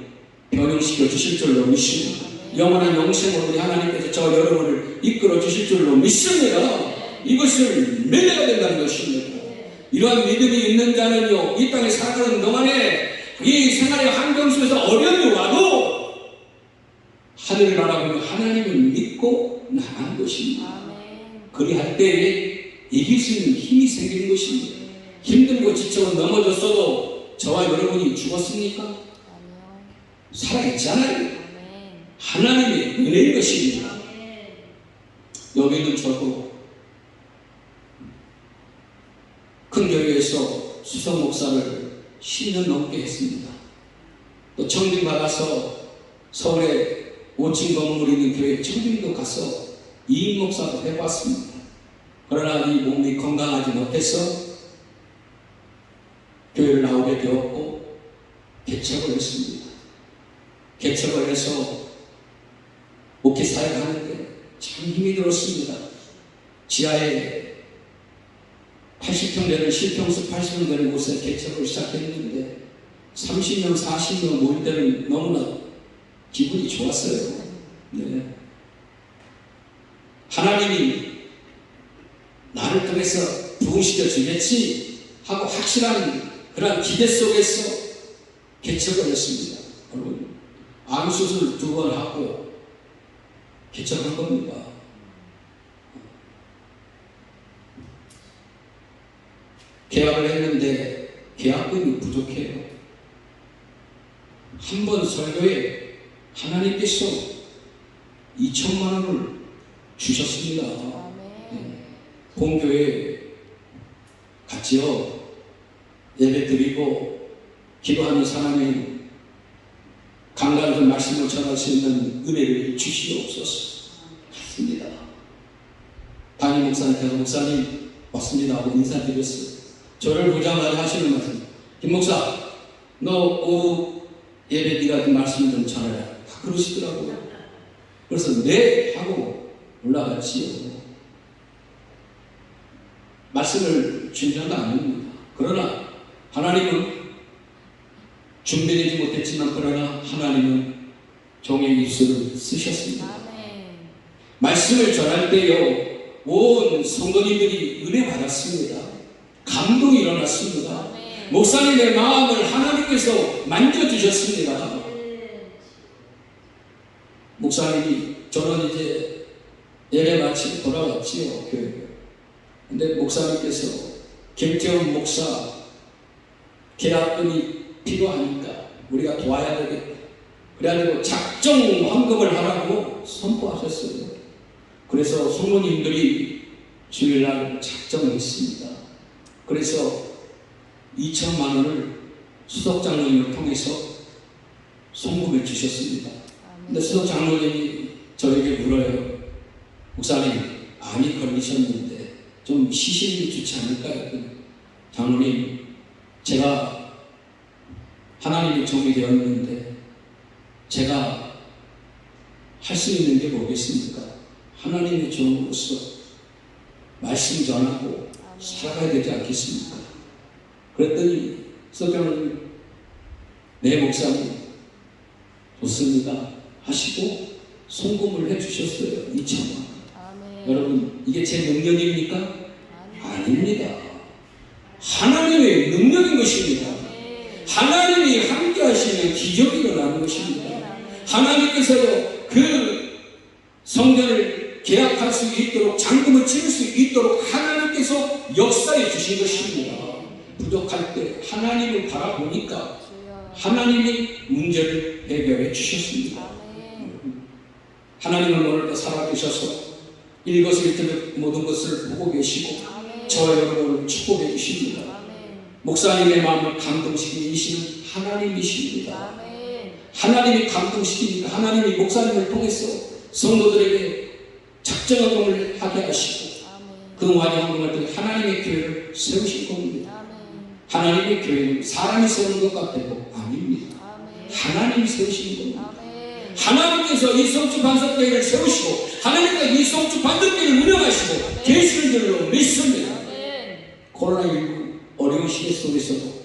변형시켜 주실 줄로 믿습니다. 영원한 영생으로 우리 하나님께서 저 여러분을 이끌어 주실 줄로 믿습니다. 이것을 믿어야 된다는 것입니다. 이러한 믿음이 있는 자는요, 이 땅에 살아가는 동안에 이 생활의 환경 속에서 어려움이 와도 하늘을 바라보며 하나님을 믿고 나가는 것입니다. 그리할 때에 이길 수 있는 힘이 생기는 것입니다. 힘들고 지쳐 넘어졌어도 저와 여러분이 죽었습니까? 살아있잖아요. 하나님의 은혜인 것입니다. 여기는 저도 큰 교회에서 수석 목사를 10년 넘게 했습니다. 또 청빙 받아서 서울에 5층 건물 있는 교회 청빙도 가서 2인 목사도 해봤습니다. 그러나 이 몸이 건강하지 못해서 교회를 나오게 되었고 개척을 했습니다. 개척을 해서 목회사역을 하는데 참 힘이 들었습니다. 지하에 80평 되는 실평수 80평 되는 곳에 개척을 시작했는데 30명 40명 모일 때는 너무나 기분이 좋았어요. 네. 하나님이 나를 통해서 부흥시켜 주겠지 하고 확실한 그런 기대 속에서 개척을 했습니다. 여러분, 암수술 2번 하고 개척한 겁니다. 계약을 했는데 계약금이 부족해요. 한 번 설교에 하나님께서 2천만 원을 주셨습니다. 네. 본교회에 같이요 예배 드리고 기도하는 사람이 강단에서 말씀을 전할 수 있는 은혜를 주시옵소서. 맞습니다. 담임 목사님께서 목사님 왔습니다 하고 인사드렸어요. 저를 보자마자 하시는 말씀, 김 목사 너 예배 네가 그 말씀 좀 전해라. 그러시더라고요. 그래서 네 하고 올라갔지요. 말씀을 준비한 거 아닙니다. 그러나 하나님은 준비되지 못했지만 그러나 하나님은 종의 입술을 쓰셨습니다. 말씀을 전할 때요 온 성도님들이 은혜 받았습니다. 감동이 일어났습니다. 목사님의 마음을 하나님께서 만져주셨습니다. 목사님이 저는 이제 예배 마치고 돌아왔지요 교회에. 근데 목사님께서 김태훈 목사 계약금이 필요하니까 우리가 도와야 되겠다. 그래가지고 작정 헌금을 하라고 선포하셨어요. 그래서 성도님들이 주일날 작정했습니다. 그래서 2천만 원을 수석 장로님을 통해서 송금해 주셨습니다. 근데 수석 장로님이 저에게 물어요. 목사님, 암이 걸리셨는데 좀 시신이 좋지 않을까요? 장로님, 제가 하나님의 종이 되었는데 제가 할 수 있는 게 뭐겠습니까? 하나님의 종으로서 말씀 전하고 살아가야 되지 않겠습니까? 그랬더니 서장님, 네 목사님 좋습니다 하시고 송금을 해주셨어요. 2천만 원. 여러분, 이게 제 능력입니까? 아닙니다. 하나님의 능력인 것입니다. 하나님이 함께 하시는 기적이 일어나는 것입니다. 하나님께서도 그 성전을 계약할 수 있도록 잔금을 치를 수 있도록 하나님께서 역사해 주신 것입니다. 부족할 때 하나님을 바라보니까 하나님이 문제를 해결해 주셨습니다. 하나님은 오늘도 살아계셔서 일거수일투족 모든 것을 보고 계시고 저와 여러분을 축복해 주십니다. 목사님의 마음을 감동시키시는 하나님이십니다. 하나님이 감동시키니까 하나님이 목사님을 통해서 성도들에게 작정활동을 하게 하시고 그 완양함을 통해 하나님의 교회를 세우실 겁니다. 하나님의 교회는 사람이 세우는 것 같아도 아닙니다. 하나님이 세우시는 겁니다. 하나님께서 이 성주 반석교회를 세우시고 하나님께서 이 성주 반석교회를 운영하시고 계시는 줄로 믿습니다. 코로나19 어려운 시기 속에서도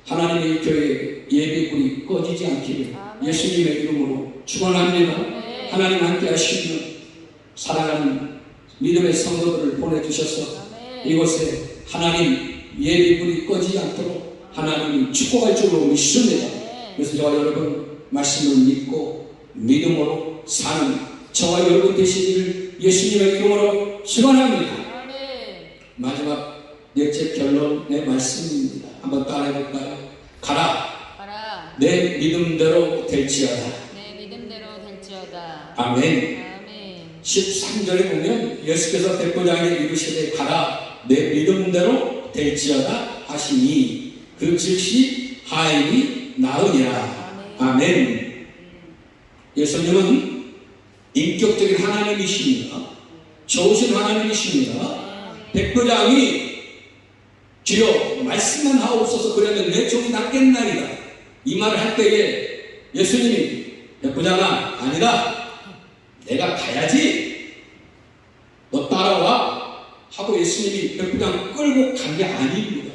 하나님의 교회 예배불이 꺼지지 않기를 예수님의 이름으로 축원합니다. 하나님 함께 하시며 사랑하는 믿음의 성도들을 보내주셔서 이곳에 하나님 예배불이 꺼지지 않도록 하나님이 축복할 줄로 믿습니다. 그래서 저와 여러분 말씀을 믿고 믿음으로 사는 저와 여러분 되시기를 예수님의 이름으로 축원합니다. 마지막 넷째 결론의 말씀입니다. 한번 따라해볼까요? 가라. 내 믿음대로 될지어다. 아멘. 13절에 보면 예수께서 백부장에게 이르시되 가라 내 믿음대로 될지어다 하시니 그 즉시 하인이 나으니라. 아멘. 예수님은 인격적인 하나님이십니다. 좋으신 하나님이십니다. 백부장이 주여 말씀만 하옵소서 그러면 내 종이 낫겠나이다 이 말을 할 때에 예수님이 백부장아 아니다 내가 가야지 너 따라와 하고 예수님이 백부장 끌고 간 게 아닙니다.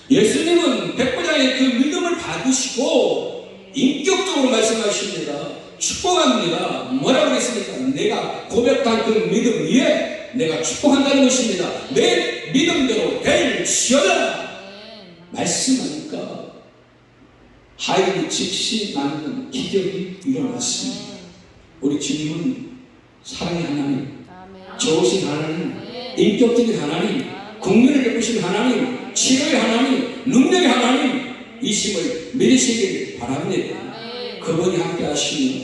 예수님은 백부장의 그 믿음을 받으시고 인격적으로 말씀하십니다. 축복합니다. 뭐라고 했습니까? 내가 고백한 그 믿음 위에 내가 축복한다는 것입니다. 내 믿음대로 될지어다 말씀하니까 하인이 즉시 나는 기적이 일어났습니다. 우리 주님은 사랑의 하나님, 좋으신 하나님, 인격적인 하나님, 국민을 베푸신 하나님, 치료의 하나님, 능력의 하나님 이심을 믿으시길 바랍니다. 그분이 함께 하시면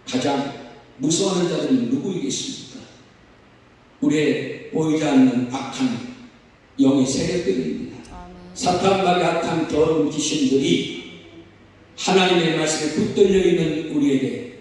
가장 무서워하는 자들은 누구이겠습니까? 우리의 보이지 않는 악한 영의 세력들입니다. 사탄과 악한 더러운 귀신들이 하나님의 말씀에 붙들려 있는 우리에게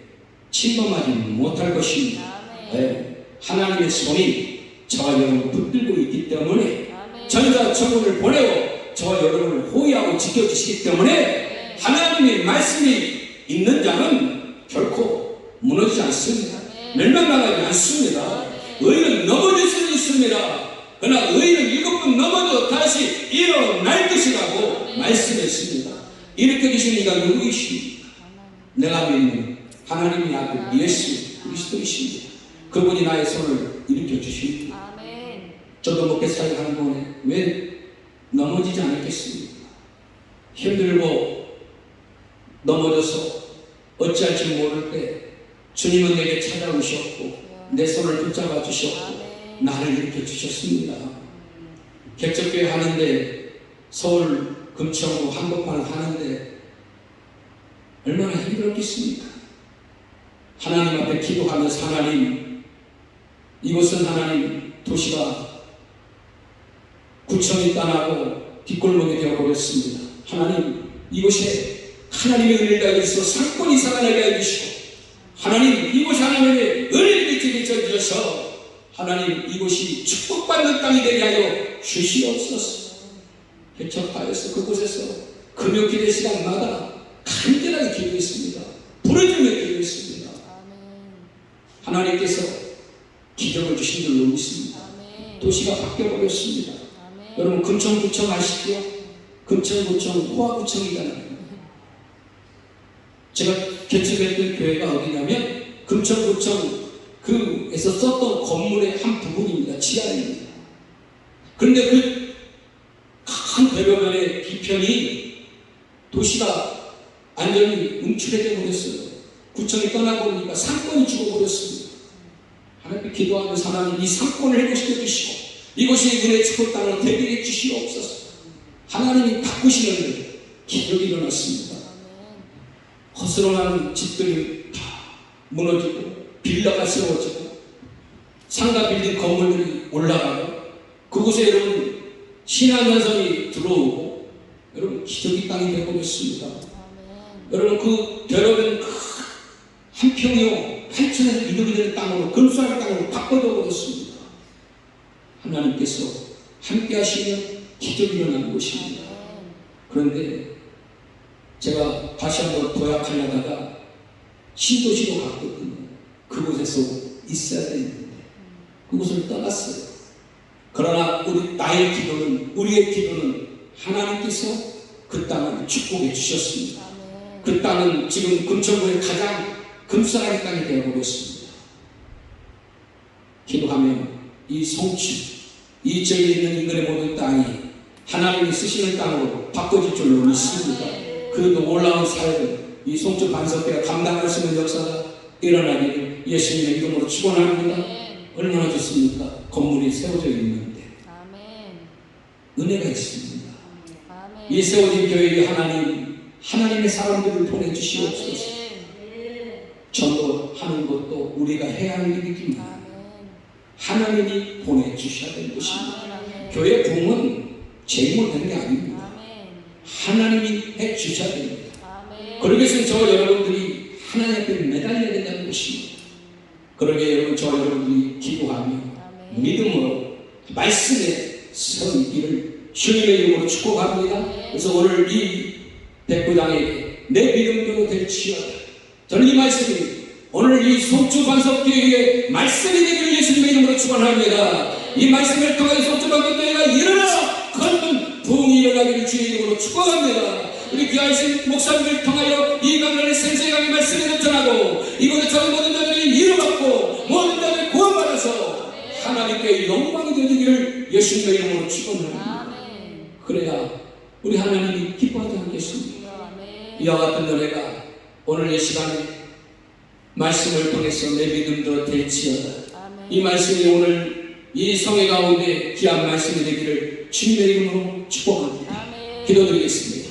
침범하지 못할 것입니다. 네. 하나님의 손이 저와 여러분을 붙들고 있기 때문에 전자천군을 보내어 저와 여러분을 호위하고 지켜주시기 때문에 하나님의 말씀이 있는 자는 결코 무너지지 않습니다. 멸망당하지 않습니다. 의인은 넘어질 수는 있습니다. 그러나 의인은 7번 넘어도 다시 일어날 것이라고 말씀했습니다. 일으켜 주신 이가 누구이십니까? 내가 믿는 하나님의 아들 예수 그리스도이십니다. 그분이 나의 손을 일으켜 주십니다. 저도 목회사를 하는 동안에 왜 넘어지지 않았겠습니까? 힘들고 넘어져서 어찌할지 모를 때 주님은 내게 찾아오셨고 내 손을 붙잡아 주셨고 나를 일으켜 주셨습니다. 객적교회 하는데 서울 금천구 한복판을 하는데 얼마나 힘들었겠습니까? 하나님 앞에 기도하면서 하나님 이곳은 하나님 도시가 구청이 떠나고 뒷골목이 되어버렸습니다. 하나님 이곳에 하나님의 은혜를 가지셔서 상권이 살아나게 해주시고 하나님 이곳이 하나님의 은혜를 비치게 해주셔서 하나님 이곳이 축복받는 땅이 되게 하여 주시옵소서. 개척하여서 그곳에서 금요기도 시간마다 간절하게 기도했습니다. 부르짖으며 기도했습니다. 하나님께서 기적을 주신 줄로 믿습니다. 도시가 바뀌어버렸습니다. 여러분 금천구청 아시죠? 금천구청 호화구청이잖아요. 제가 개척했던 교회가 어디냐면 금천구청 그에서 썼던 건물의 한 부분입니다. 지하입니다. 그런데 그 큰 대로변의 뒤편이 도시가 완전히 움츠려져 버렸어요. 구청이 떠나버리니까 상권이 죽어버렸습니다. 하나님께 기도하면서 하나님 이 상권을 회복시켜 주시고 이곳이 은혜의 축복 땅으로 되게 해 주시옵소서. 하나님이 바꾸시는 기적이 일어났습니다. 허술한 집들이 다 무너지고 빌라가 세워지고 상가 빌딩 건물들이 올라가고 그곳에 여러분 신한산성이 들어오고 여러분 기적이 땅이 되어버렸습니다. 여러분 그 대로변 한 평이요 8천에서 2억이 되는 땅으로 금수할 땅으로 바꿔져 버렸습니다. 하나님께서 함께 하시면 기적이 일어나는 것입니다. 그런데 제가 다시 한번 도약하려다가 신도시로 갔거든요. 그곳에서 있어야 되는데 그곳을 떠났어요. 그러나 나의 기도는, 우리의 기도는 하나님께서 그 땅을 축복해 주셨습니다. 그 땅은 지금 금천구의 가장 금수라기 땅이 되어버렸습니다. 기도하면 이 성취, 이 저에 있는 인근의 모든 땅이 하나님이 쓰시는 땅으로 바꿔질 줄로 믿습니다. 그 놀라운 사역을 이 송주 반석회가 감당할 수 있는 역사가 일어나기를 예수님의 이름으로 축원합니다. 얼마나 좋습니까? 건물이 세워져 있는데 은혜가 있습니다. 이 세워진 교회에 하나님의 사람들을 보내주시옵소서. 전도하는 것도 우리가 해야 할 일이지만 하나님이 보내주셔야 되는 것입니다. 교회 부흥은 제 힘으로 되는 게 아닙니다. 하나님이 해주셔야 됩니다. 그러기 위해서는 저 여러분들이 하나님 앞에 매달려야 된다는 것입니다. 그러게 여러분 저 여러분들이 기도하며 믿음으로 말씀에 서 있기를 주님의 이름으로 축복합니다. 그래서 오늘 이 백구당에게 내 믿음대로 될지어다. 저는 이 말씀이 오늘 이 송주 반석교회의 말씀이 되기를 예수님의 이름으로 축원합니다. 이 말씀을 통하여 송주 반석교회가 일어나 큰 부흥이 일어나기를 주의 이름으로 축원합니다. 우리 귀하신 목사님을 통하여 이 강단의 생생하게 말씀을 전하고 이곳에 저희 모든 자들이 이루받고 모든 자들이 구원받아서 하나님께 영광이 되기를 예수님의 이름으로 축원합니다. 그래야 우리 하나님이 기뻐하지 않겠습니까? 이와 같은 은혜가 오늘 이 시간에 말씀을 통해서 내 믿음대로 될지어다. 이 말씀이 오늘 이 성회 가운데 귀한 말씀이 되기를 주님의 이름으로 축복합니다. 기도드리겠습니다.